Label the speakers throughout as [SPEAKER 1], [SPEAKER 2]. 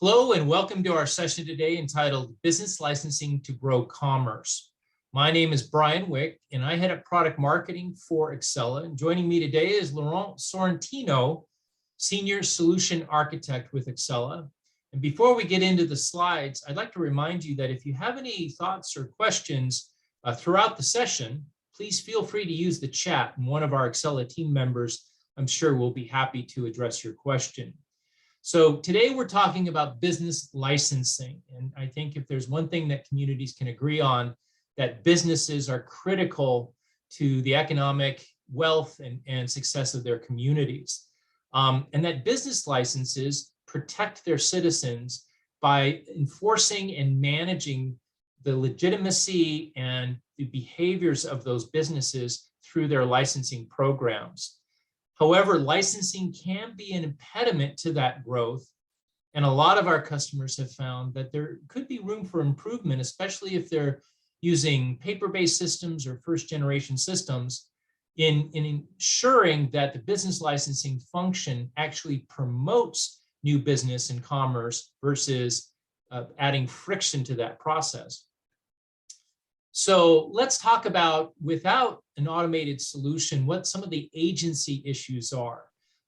[SPEAKER 1] Hello and welcome to our session today entitled Business Licensing to Grow Commerce. My name is Brian Wick and I head up product marketing for Accela. And joining me today is Laurent Sorrentino, Senior Solution Architect with Accela. And before we get into the slides, I'd like to remind you that if you have any thoughts or questions throughout the session, please feel free to use the chat and one of our Accela team members, I'm sure, will be happy to address your question. So today we're talking about business licensing. And I think if there's one thing that communities can agree on, that businesses are critical to the economic wealth and success of their communities. And that business licenses protect their citizens by enforcing and managing the legitimacy and the behaviors of those businesses through their licensing programs. However, licensing can be an impediment to that growth. And a lot of our customers have found that there could be room for improvement, especially if they're using paper-based systems or first-generation systems in ensuring that the business licensing function actually promotes new business and commerce versus adding friction to that process. So let's talk about, without an automated solution, what some of the agency issues are.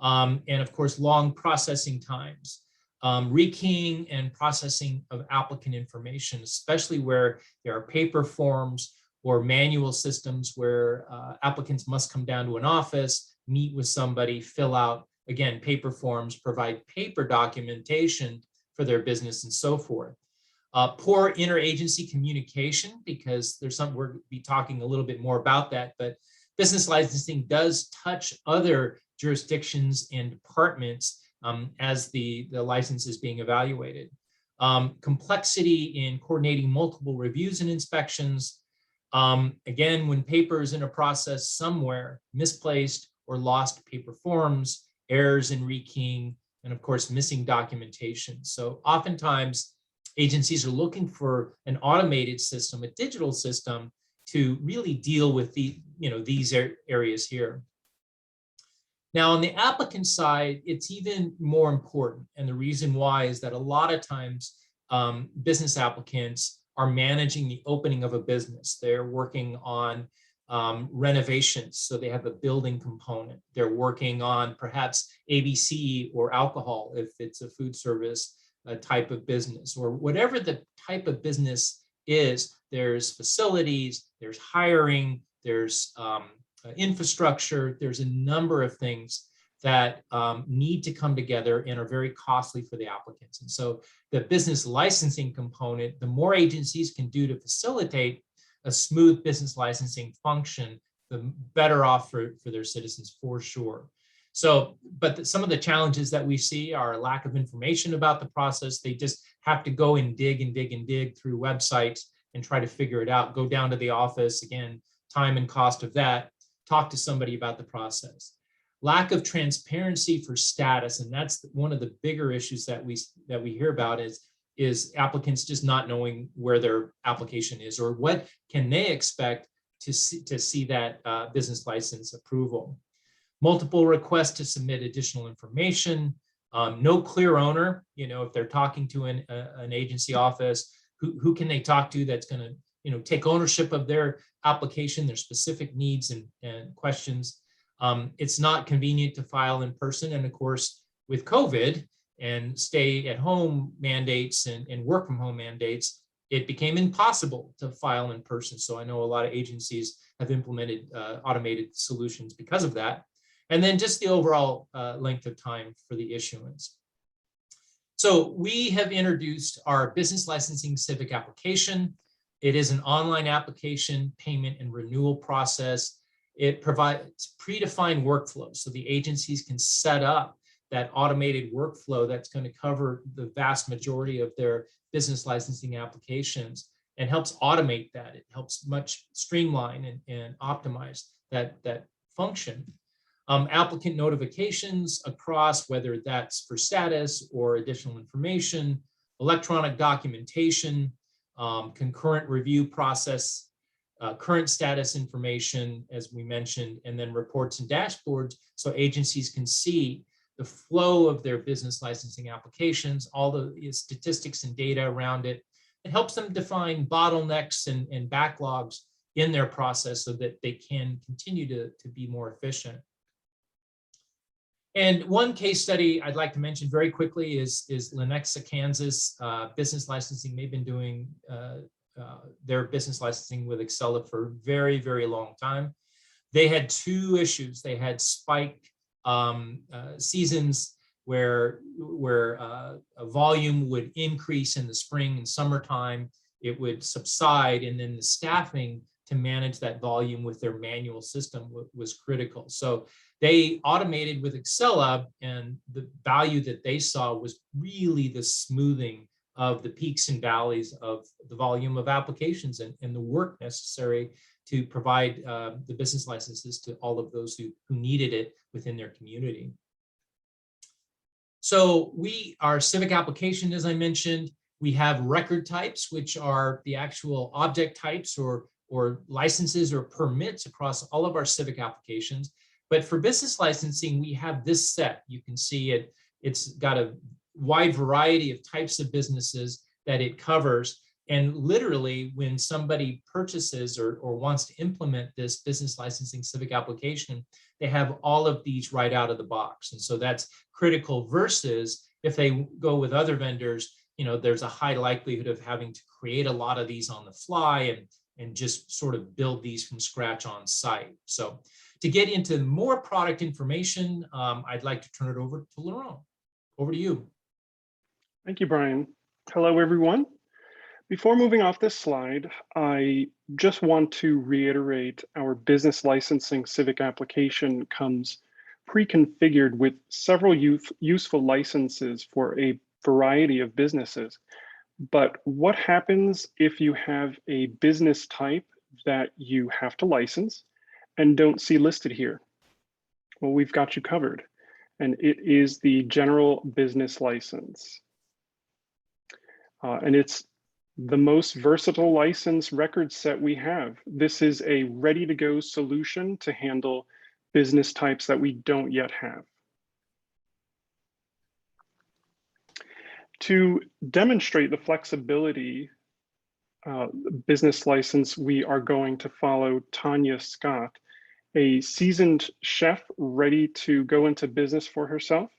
[SPEAKER 1] And of course, long processing times, rekeying and processing of applicant information, especially where there are paper forms or manual systems where applicants must come down to an office, meet with somebody, fill out, again, paper forms, provide paper documentation for their business and so forth. Poor interagency communication, because there's some, we'll be talking a little bit more about that, but business licensing does touch other jurisdictions and departments as the license is being evaluated. Complexity in coordinating multiple reviews and inspections. Again, when paper is in a process somewhere, misplaced or lost paper forms, errors in rekeying, and of course, missing documentation. So oftentimes, agencies are looking for an automated system, a digital system, to really deal with these areas here. Now, on the applicant side, it's even more important. And the reason why is that a lot of times business applicants are managing the opening of a business. They're working on renovations, so they have a building component. They're working on perhaps ABC or alcohol if it's a food service type of business, or whatever the type of business is. There's facilities, there's hiring, there's infrastructure, there's a number of things that need to come together and are very costly for the applicants. And so the business licensing component, the more agencies can do to facilitate a smooth business licensing function, the better off for their citizens, for sure. So, but some of the challenges that we see are lack of information about the process. They just have to go and dig and dig and dig through websites and try to figure it out. Go down to the office, again, time and cost of that. Talk to somebody about the process. Lack of transparency for status, and that's one of the bigger issues that we hear about is applicants just not knowing where their application is or what can they expect to see that business license approval. Multiple requests to submit additional information, no clear owner. If they're talking to an agency office, who can they talk to that's going to take ownership of their application, their specific needs and questions. It's not convenient to file in person, and of course with COVID and stay at home mandates and work from home mandates, it became impossible to file in person. So I know a lot of agencies have implemented automated solutions because of that. And then just the overall length of time for the issuance. So we have introduced our business licensing Civic application. It is an online application, payment and renewal process. It provides predefined workflows so the agencies can set up that automated workflow that's going to cover the vast majority of their business licensing applications and helps automate that. It helps much streamline and optimize that function. Applicant notifications across, whether that's for status or additional information, electronic documentation, concurrent review process, current status information, as we mentioned, and then reports and dashboards so agencies can see the flow of their business licensing applications, all the statistics and data around it. It helps them define bottlenecks and backlogs in their process so that they can continue to be more efficient. And one case study I'd like to mention very quickly is Lenexa, Kansas business licensing. They've been doing their business licensing with Excella for a very, very long time. They had two issues. They had spike seasons where a volume would increase in the spring and summertime. It would subside, and then the staffing to manage that volume with their manual system was critical. So they automated with Excella, and the value that they saw was really the smoothing of the peaks and valleys of the volume of applications and the work necessary to provide the business licenses to all of those who needed it within their community. So our Civic application, as I mentioned, we have record types, which are the actual object types or licenses or permits across all of our Civic applications. But for business licensing, we have this set. You can see it. It's got a wide variety of types of businesses that it covers. And literally, when somebody purchases or wants to implement this business licensing Civic application, they have all of these right out of the box. And so that's critical versus if they go with other vendors, there's a high likelihood of having to create a lot of these on the fly and just sort of build these from scratch on site. So to get into more product information, I'd like to turn it over to Laurent. Over to you.
[SPEAKER 2] Thank you, Brian. Hello, everyone. Before moving off this slide, I just want to reiterate our business licensing Civic application comes pre-configured with several useful licenses for a variety of businesses. But what happens if you have a business type that you have to license and don't see listed here? Well, we've got you covered, and it is the general business license. And it's the most versatile license record set we have. This is a ready-to-go solution to handle business types that we don't yet have. To demonstrate the flexibility business license, we are going to follow Tanya Scott, a seasoned chef ready to go into business for herself.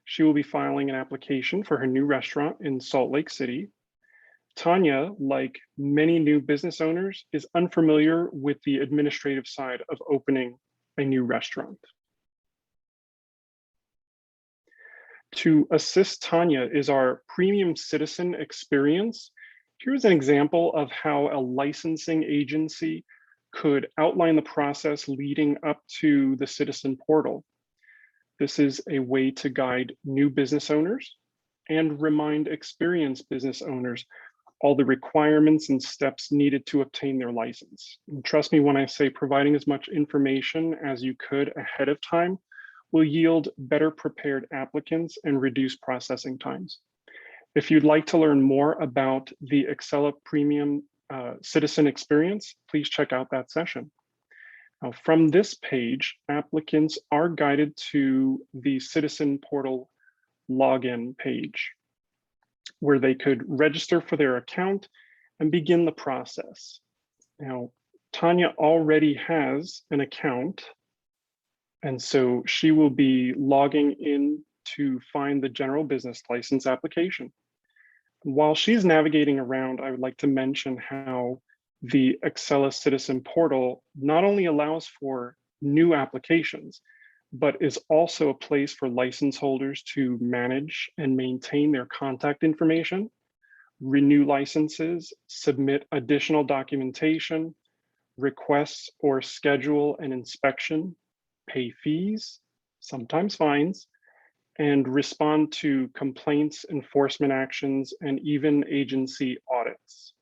[SPEAKER 2] She will be filing an application for her new restaurant in Salt Lake City. Tanya, like many new business owners, is unfamiliar with the administrative side of opening a new restaurant. To assist Tanya is our premium citizen experience. Here's an example of how a licensing agency could outline the process leading up to the citizen portal. This is a way to guide new business owners and remind experienced business owners all the requirements and steps needed to obtain their license. And trust me when I say providing as much information as you could ahead of time will yield better prepared applicants and reduce processing times. If you'd like to learn more about the Excella Premium Citizen Experience, please check out that session. Now, from this page, applicants are guided to the Citizen Portal login page, where they could register for their account and begin the process. Now, Tanya already has an account, and so she will be logging in to find the general business license application. While she's navigating around, I would like to mention how the Excella Citizen Portal not only allows for new applications, but is also a place for license holders to manage and maintain their contact information, renew licenses, submit additional documentation, requests or schedule an inspection, pay fees, sometimes fines, and respond to complaints, enforcement actions, and even agency audits.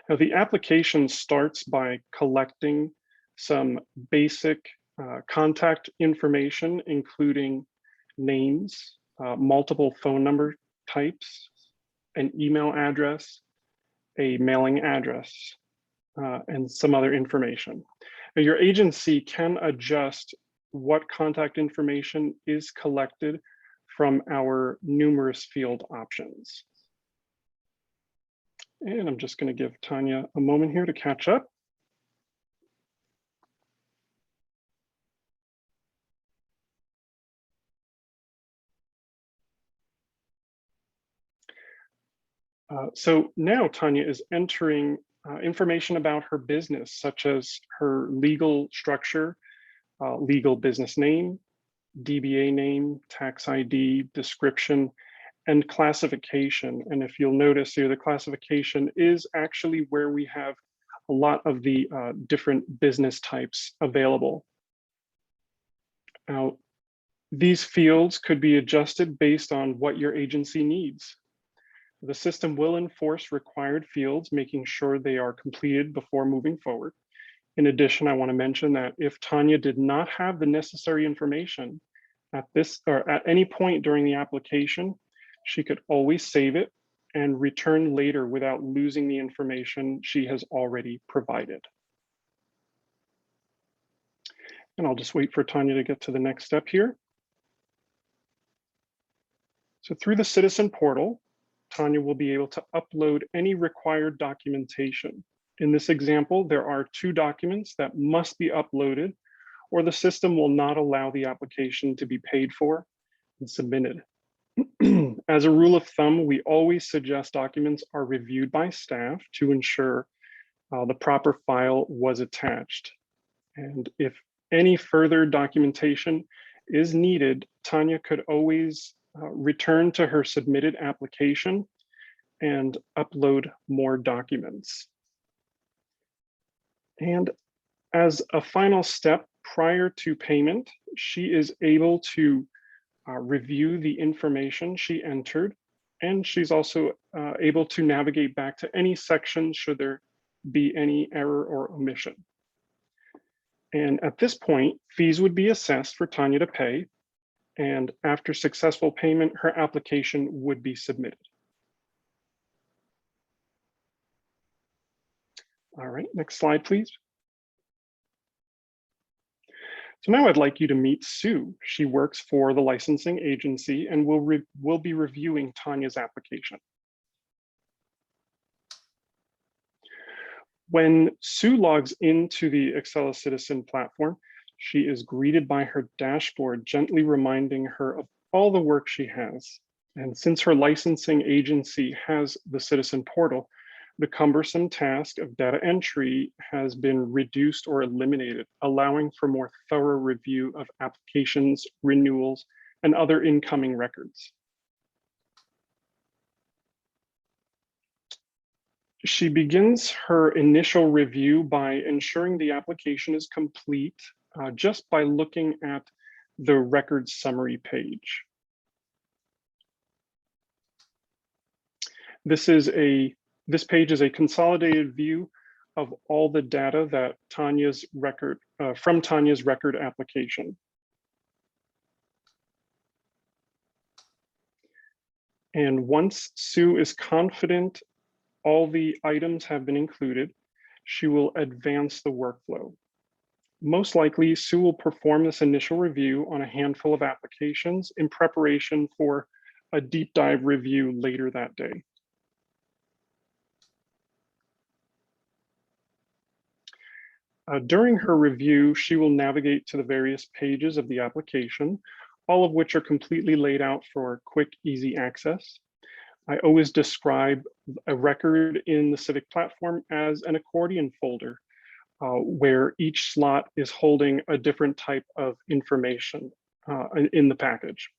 [SPEAKER 2] Now, the application starts by collecting some basic contact information, including names, multiple phone number types, an email address, a mailing address, and some other information. Now, your agency can adjust what contact information is collected from our numerous field options. And I'm just going to give Tanya a moment here to catch up. So now Tanya is entering information about her business, such as her legal structure, legal business name, DBA name, tax ID, description, and classification. And if you'll notice here, the classification is actually where we have a lot of the different business types available. Now, these fields could be adjusted based on what your agency needs. The system will enforce required fields, making sure they are completed before moving forward. In addition, I want to mention that if Tanya did not have the necessary information at this or at any point during the application, she could always save it and return later without losing the information she has already provided. And I'll just wait for Tanya to get to the next step here. So through the citizen portal, Tanya will be able to upload any required documentation. In this example, there are 2 documents that must be uploaded, or the system will not allow the application to be paid for and submitted. As a rule of thumb, we always suggest documents are reviewed by staff to ensure the proper file was attached. And if any further documentation is needed, Tanya could always return to her submitted application and upload more documents. And as a final step prior to payment, she is able to review the information she entered, and she's also able to navigate back to any section should there be any error or omission. And at this point, fees would be assessed for Tanya to pay, and after successful payment, her application would be submitted. All right, next slide, please. So now I'd like you to meet Sue. She works for the licensing agency and will be reviewing Tanya's application. When Sue logs into the Excella Citizen platform, she is greeted by her dashboard, gently reminding her of all the work she has. And since her licensing agency has the Citizen portal, the cumbersome task of data entry has been reduced or eliminated, allowing for more thorough review of applications, renewals, and other incoming records. She begins her initial review by ensuring the application is complete just by looking at the record summary page. This page is a consolidated view of all the data that Tanya's record from Tanya's record application. And once Sue is confident all the items have been included, she will advance the workflow. Most likely, Sue will perform this initial review on a handful of applications in preparation for a deep dive review later that day. During her review, she will navigate to the various pages of the application, all of which are completely laid out for quick, easy access. I always describe a record in the Civic platform as an accordion folder, where each slot is holding a different type of information in the package.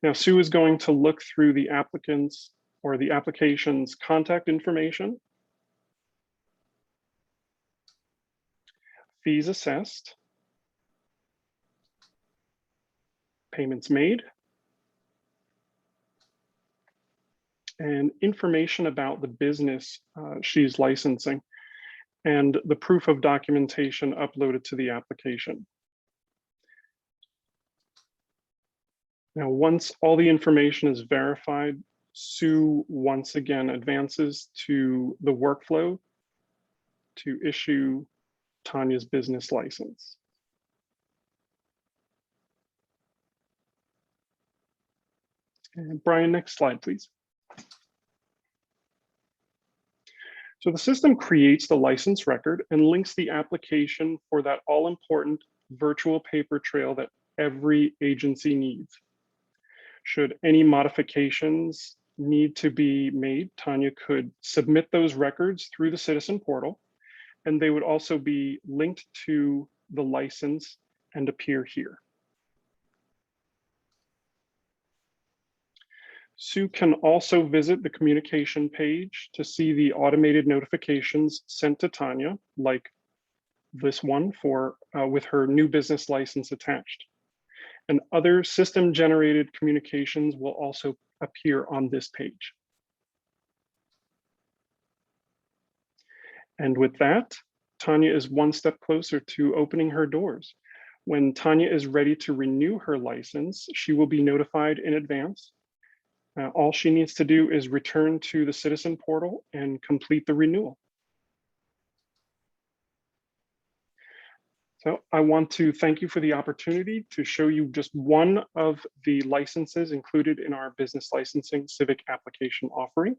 [SPEAKER 2] Now, Sue is going to look through the applicant's or the application's contact information, fees assessed, payments made, and information about the business she's licensing, and the proof of documentation uploaded to the application. Now, once all the information is verified, Sue once again advances to the workflow to issue Tanya's business license. And Brian, next slide, please. So the system creates the license record and links the application for that all-important virtual paper trail that every agency needs. Should any modifications need to be made, Tanya could submit those records through the citizen portal, and they would also be linked to the license and appear here. Sue can also visit the communication page to see the automated notifications sent to Tanya, like this one with her new business license attached. And other system-generated communications will also appear on this page. And with that, Tanya is one step closer to opening her doors. When Tanya is ready to renew her license, she will be notified in advance. All she needs to do is return to the citizen portal and complete the renewal. So I want to thank you for the opportunity to show you just one of the licenses included in our business licensing Civic application offering.